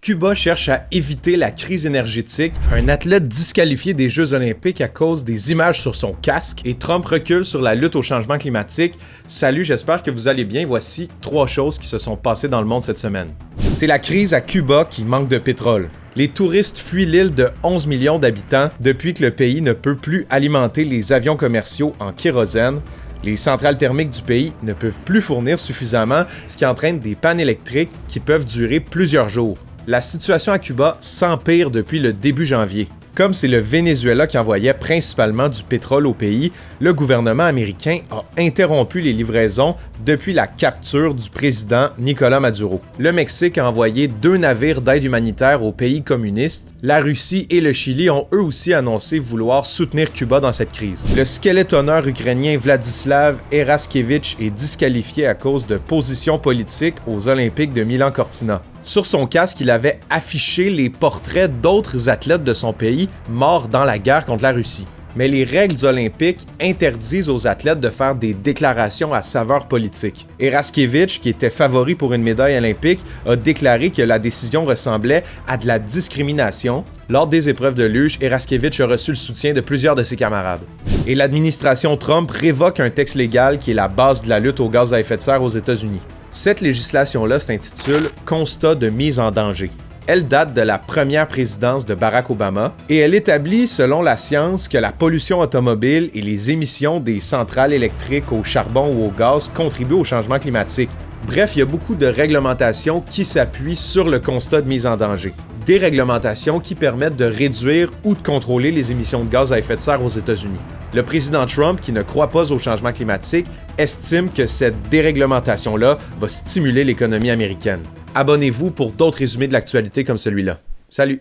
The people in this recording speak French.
Cuba cherche à éviter la crise énergétique, un athlète disqualifié des Jeux olympiques à cause des images sur son casque, et Trump recule sur la lutte au changement climatique. Salut, j'espère que vous allez bien. Voici 3 choses qui se sont passées dans le monde cette semaine. C'est la crise à Cuba qui manque de pétrole. Les touristes fuient l'île de 11 millions d'habitants depuis que le pays ne peut plus alimenter les avions commerciaux en kérosène. Les centrales thermiques du pays ne peuvent plus fournir suffisamment, ce qui entraîne des pannes électriques qui peuvent durer plusieurs jours. La situation à Cuba s'empire depuis le début janvier. Comme c'est le Venezuela qui envoyait principalement du pétrole au pays, le gouvernement américain a interrompu les livraisons depuis la capture du président Nicolás Maduro. Le Mexique a envoyé 2 navires d'aide humanitaire aux pays communistes. La Russie et le Chili ont eux aussi annoncé vouloir soutenir Cuba dans cette crise. Le skeletonneur ukrainien Vladislav Eraskevich est disqualifié à cause de positions politiques aux Olympiques de Milan-Cortina. Sur son casque, il avait affiché les portraits d'autres athlètes de son pays morts dans la guerre contre la Russie. Mais les règles olympiques interdisent aux athlètes de faire des déclarations à saveur politique. Eraskevich, qui était favori pour une médaille olympique, a déclaré que la décision ressemblait à de la discrimination. Lors des épreuves de luge, Eraskevich a reçu le soutien de plusieurs de ses camarades. Et l'administration Trump révoque un texte légal qui est la base de la lutte aux gaz à effet de serre aux États-Unis. Cette législation-là s'intitule « Constat de mise en danger ». Elle date de la première présidence de Barack Obama et elle établit, selon la science, que la pollution automobile et les émissions des centrales électriques au charbon ou au gaz contribuent au changement climatique. Bref, il y a beaucoup de réglementations qui s'appuient sur le constat de mise en danger. Des réglementations qui permettent de réduire ou de contrôler les émissions de gaz à effet de serre aux États-Unis. Le président Trump, qui ne croit pas au changement climatique, estime que cette déréglementation-là va stimuler l'économie américaine. Abonnez-vous pour d'autres résumés de l'actualité comme celui-là. Salut!